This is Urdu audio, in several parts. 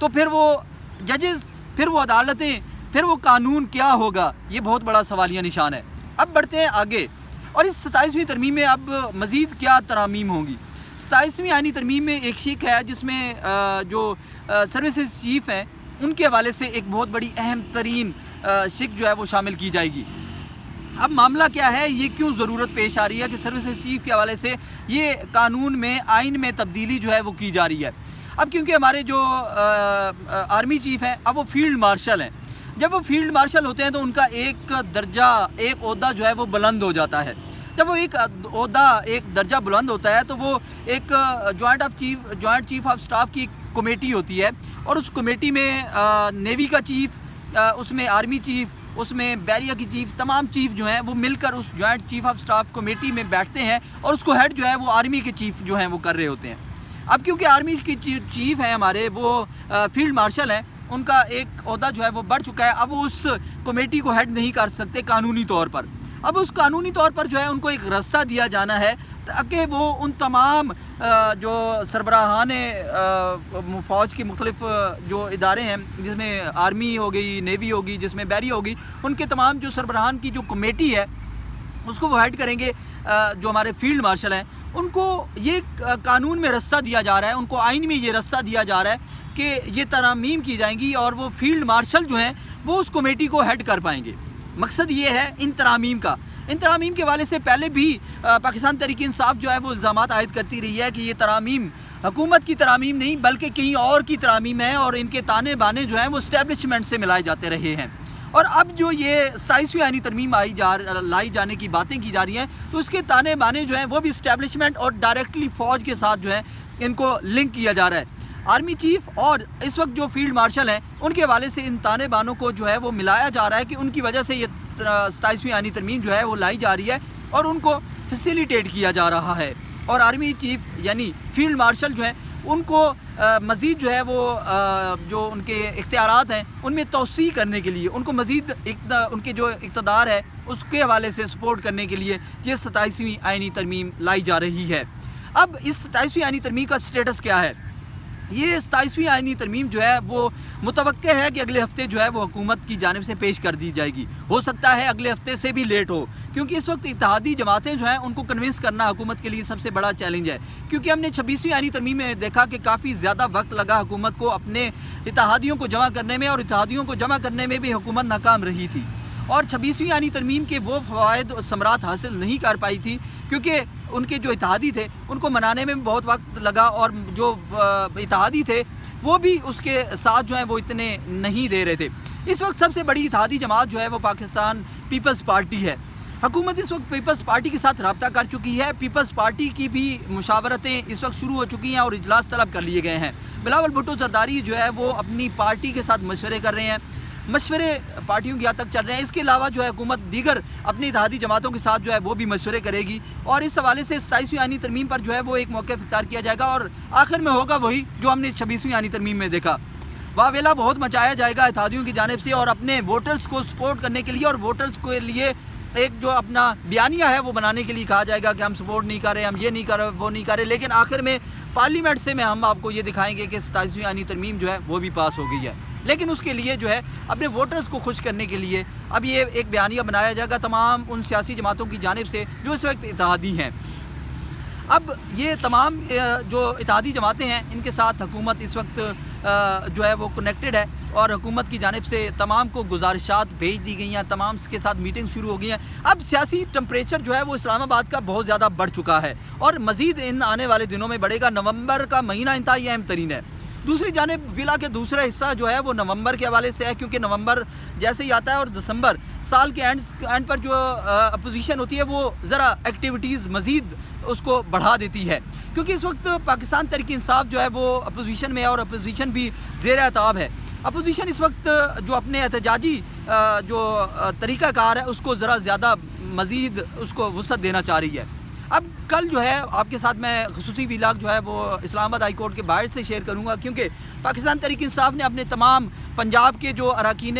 تو پھر وہ ججز، پھر وہ عدالتیں، پھر وہ قانون کیا ہوگا؟ یہ بہت بڑا سوالیہ نشان ہے۔ اب بڑھتے ہیں آگے، اور اس 27ویں ترمیم میں اب مزید کیا ترامیم ہوں گی؟ 27ویں آئینی ترمیم میں ایک شق ہے جس میں جو سروسز چیف ہیں ان کے حوالے سے ایک بہت بڑی اہم ترین شق جو ہے وہ شامل کی جائے گی۔ اب معاملہ کیا ہے، یہ کیوں ضرورت پیش آ رہی ہے کہ سروسز چیف کے حوالے سے یہ قانون میں، آئین میں تبدیلی جو ہے وہ کی جا رہی ہے؟ اب کیونکہ ہمارے جو آرمی چیف ہیں اب وہ فیلڈ مارشل ہیں، جب وہ فیلڈ مارشل ہوتے ہیں تو ان کا ایک درجہ، ایک عہدہ جو ہے وہ بلند ہو جاتا ہے۔ جب وہ ایک عہدہ، ایک درجہ بلند ہوتا ہے تو وہ ایک جوائنٹ چیف آف سٹاف کی کمیٹی ہوتی ہے، اور اس کمیٹی میں نیوی کا چیف، اس میں آرمی چیف، اس میں بحریہ کی چیف، تمام چیف جو ہیں وہ مل کر اس joint chief of staff committee میں بیٹھتے ہیں، اور اس کو ہیڈ جو ہے وہ آرمی کے چیف جو ہیں وہ کر رہے ہوتے ہیں۔ اب کیونکہ آرمی کی چیف ہیں ہمارے، وہ فیلڈ مارشل ہیں، ان کا ایک عہدہ جو ہے وہ بڑھ چکا ہے، اب وہ اس کمیٹی کو ہیڈ نہیں کر سکتے قانونی طور پر۔ اب اس قانونی طور پر جو ہے ان کو ایک راستہ دیا جانا ہے تاکہ وہ ان تمام جو سربراہان فوج کی مختلف جو ادارے ہیں، جس میں آرمی ہو گئی، نیوی ہوگی، جس میں بحریہ ہوگی، ان کے تمام جو سربراہان کی جو کمیٹی ہے اس کو وہ ہیڈ کریں گے جو ہمارے فیلڈ مارشل ہیں۔ ان کو یہ قانون میں راستہ دیا جا رہا ہے، ان کو آئین میں یہ راستہ دیا جا رہا ہے کہ یہ ترامیم کی جائیں گی اور وہ فیلڈ مارشل جو ہیں وہ اس کمیٹی کو ہیڈ کر پائیں گے۔ مقصد یہ ہے ان ترامیم کا۔ ان ترامیم کے حوالے سے پہلے بھی پاکستان تحریک انصاف جو ہے وہ الزامات عائد کرتی رہی ہے کہ یہ ترامیم حکومت کی ترامیم نہیں بلکہ کہیں اور کی ترامیم ہے، اور ان کے تانے بانے جو ہیں وہ اسٹیبلشمنٹ سے ملائے جاتے رہے ہیں۔ اور اب جو یہ 27ویں آئینی ترمیم لائی جانے کی باتیں کی جا رہی ہیں تو اس کے تانے بانے جو ہیں وہ بھی اسٹیبلشمنٹ اور ڈائریکٹلی فوج کے ساتھ جو ہے ان کو لنک کیا جا رہا ہے۔ آرمی چیف اور اس وقت جو فیلڈ مارشل ہیں ان کے حوالے سے ان تانے بانوں کو جو ہے وہ ملایا جا رہا ہے کہ ان کی وجہ سے یہ 27ویں آئینی ترمیم جو ہے وہ لائی جا رہی ہے اور ان کو فیسیلیٹیٹ کیا جا رہا ہے، اور آرمی چیف یعنی فیلڈ مارشل جو ہیں ان کو مزید جو ہے وہ جو ان کے اختیارات ہیں ان میں توسیع کرنے کے لیے، ان کو مزید ان کے جو اقتدار ہے اس کے حوالے سے سپورٹ کرنے کے لیے یہ 27ویں آئینی ترمیم لائی جا رہی ہے۔ اب اس 27ویں آئینی ترمیم کا سٹیٹس کیا ہے؟ یہ 27ویں آئینی ترمیم جو ہے وہ متوقع ہے کہ اگلے ہفتے جو ہے وہ حکومت کی جانب سے پیش کر دی جائے گی۔ ہو سکتا ہے اگلے ہفتے سے بھی لیٹ ہو، کیونکہ اس وقت اتحادی جماعتیں جو ہیں ان کو کنونس کرنا حکومت کے لیے سب سے بڑا چیلنج ہے، کیونکہ ہم نے 26ویں آئینی ترمیم میں دیکھا کہ کافی زیادہ وقت لگا حکومت کو اپنے اتحادیوں کو جمع کرنے میں، اور اتحادیوں کو جمع کرنے میں بھی حکومت ناکام رہی تھی، اور 26ویں آئینی ترمیم کے وہ فوائد و ثمرات حاصل نہیں کر پائی تھی کیونکہ ان کے جو اتحادی تھے ان کو منانے میں بہت وقت لگا، اور جو اتحادی تھے وہ بھی اس کے ساتھ جو ہیں وہ اتنے نہیں دے رہے تھے۔ اس وقت سب سے بڑی اتحادی جماعت جو ہے وہ پاکستان پیپلز پارٹی ہے۔ حکومت اس وقت پیپلز پارٹی کے ساتھ رابطہ کر چکی ہے، پیپلز پارٹی کی بھی مشاورتیں اس وقت شروع ہو چکی ہیں اور اجلاس طلب کر لیے گئے ہیں۔ بلاول بھٹو زرداری جو ہے وہ اپنی پارٹی کے ساتھ مشورے کر رہے ہیں، مشورے پارٹیوں کی حد تک چل رہے ہیں۔ اس کے علاوہ جو ہے حکومت دیگر اپنی اتحادی جماعتوں کے ساتھ جو ہے وہ بھی مشورے کرے گی، اور اس حوالے سے 27ویں آئینی ترمیم پر جو ہے وہ ایک موقف اختیار کیا جائے گا، اور آخر میں ہوگا وہی جو ہم نے 26ویں آئینی ترمیم میں دیکھا۔ واویلا بہت مچایا جائے گا اتحادیوں کی جانب سے، اور اپنے ووٹرز کو سپورٹ کرنے کے لیے اور ووٹرز کے لیے ایک جو اپنا بیانیہ ہے وہ بنانے کے لیے کہا جائے گا کہ ہم سپورٹ نہیں کر رہے، ہم یہ نہیں کر رہے، وہ نہیں کر رہے، لیکن آخر میں پارلیمنٹ سے ہم آپ کو یہ دکھائیں گے کہ 27ویں آئینی ترمیم جو ہے وہ بھی پاس ہو گئی ہے۔ لیکن اس کے لیے جو ہے اپنے ووٹرز کو خوش کرنے کے لیے اب یہ ایک بیانیہ بنایا جائے گا تمام ان سیاسی جماعتوں کی جانب سے جو اس وقت اتحادی ہیں۔ اب یہ تمام جو اتحادی جماعتیں ہیں ان کے ساتھ حکومت اس وقت جو ہے وہ کنیکٹڈ ہے، اور حکومت کی جانب سے تمام کو گزارشات بھیج دی گئی ہیں، تمام کے ساتھ میٹنگ شروع ہو گئی ہیں۔ اب سیاسی ٹمپریچر جو ہے وہ اسلام آباد کا بہت زیادہ بڑھ چکا ہے، اور مزید ان آنے والے دنوں میں بڑھے گا۔ نومبر کا مہینہ انتہائی اہم ترین ہے۔ دوسری جانب ولا کے دوسرا حصہ جو ہے وہ نومبر کے حوالے سے ہے، کیونکہ نومبر جیسے ہی آتا ہے اور دسمبر سال کے اینڈ پر جو اپوزیشن ہوتی ہے وہ ذرا ایکٹیویٹیز مزید اس کو بڑھا دیتی ہے، کیونکہ اس وقت پاکستان تحریک انصاف جو ہے وہ اپوزیشن میں ہے، اور اپوزیشن بھی زیر اعتاب ہے۔ اپوزیشن اس وقت جو اپنے احتجاجی جو طریقہ کار ہے اس کو ذرا زیادہ مزید اس کو وسعت دینا چاہ رہی ہے۔ اب کل جو ہے آپ کے ساتھ میں خصوصی ویلاگ جو ہے وہ اسلام آباد ہائی کورٹ کے باہر سے شیئر کروں گا، کیونکہ پاکستان تحریک انصاف نے اپنے تمام پنجاب کے جو اراکین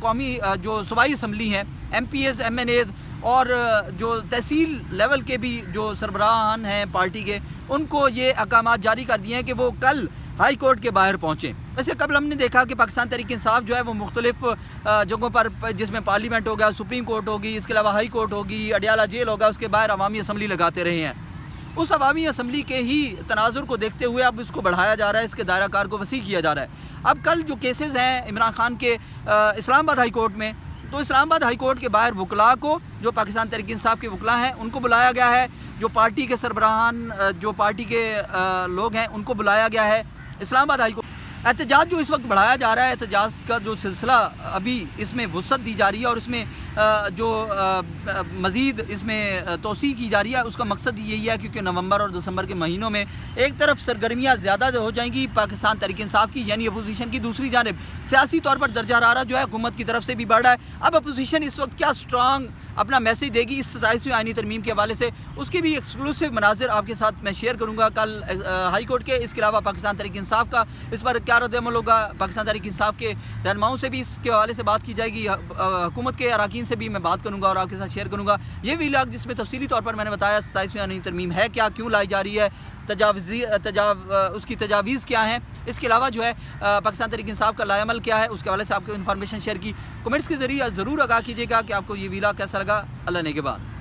قومی جو صوبائی اسمبلی ہیں، MPAs, MNAs, اور جو تحصیل لیول کے بھی جو سربراہان ہیں پارٹی کے، ان کو یہ احکامات جاری کر دیے ہیں کہ وہ کل ہائی کورٹ کے باہر پہنچیں۔ ویسے قبل ہم نے دیکھا کہ پاکستان تحریک انصاف جو ہے وہ مختلف جگہوں پر، جس میں پارلیمنٹ ہوگا، سپریم کورٹ ہوگی، اس کے علاوہ ہائی کورٹ ہوگی، اڈیالہ جیل ہوگا، اس کے باہر عوامی اسمبلی لگاتے رہے ہیں۔ اس عوامی اسمبلی کے ہی تناظر کو دیکھتے ہوئے اب اس کو بڑھایا جا رہا ہے، اس کے دائرہ کار کو وسیع کیا جا رہا ہے۔ اب کل جو کیسز ہیں عمران خان کے اسلام آباد ہائی کورٹ میں، تو اسلام آباد ہائی کورٹ کے باہر وکلاء کو، جو پاکستان تحریک انصاف کے وکلاء ہیں، ان کو بلایا گیا ہے، جو پارٹی کے سربراہان، جو پارٹی کے لوگ ہیں، ان کو بلایا گیا ہے اسلام آباد ہائی کورٹ۔ احتجاج جو اس وقت بڑھایا جا رہا ہے، احتجاج کا جو سلسلہ ابھی اس میں وسعت دی جا رہی ہے اور اس میں جو مزید اس میں توسیع کی جا رہی ہے، اس کا مقصد یہی ہے کیونکہ نومبر اور دسمبر کے مہینوں میں ایک طرف سرگرمیاں زیادہ ہو جائیں گی پاکستان تحریک انصاف کی، یعنی اپوزیشن کی، دوسری جانب سیاسی طور پر درجہ حرارت جو ہے حکومت کی طرف سے بھی بڑھ رہا ہے۔ اب اپوزیشن اس وقت کیا سٹرانگ اپنا میسیج دے گی اس 27ویں آئینی ترمیم کے حوالے سے، اس کے بھی ایکسکلوسیو مناظر آپ کے ساتھ میں شیئر کروں گا کل ہائی کورٹ کے۔ اس کے علاوہ پاکستان تحریک انصاف کا اس پر کیا رد عمل ہوگا، پاکستان تحریک انصاف کے رہنماؤں سے بھی اس کے حوالے سے بات کی جائے گی، حکومت کے اراکین سے بھی میں بات کروں گا اور آپ کے ساتھ شیئر کروں گا یہ ویلاگ، جس میں تفصیلی طور پر میں نے بتایا 27ویں آئینی ترمیم ہے کیا، کیوں لائی جا رہی ہے، اس کی تجاویز کیا ہیں، اس کے علاوہ جو ہے پاکستان تحریک انصاف کا لائے عمل کیا ہے، اس کے حوالے سے آپ کو انفارمیشن شیئر کی۔ کمنٹس کے ذریعے ضرور آگاہ کیجیے گا کہ آپ کو یہ ویلاگ کیسا لگا۔ اللہ نگہبان۔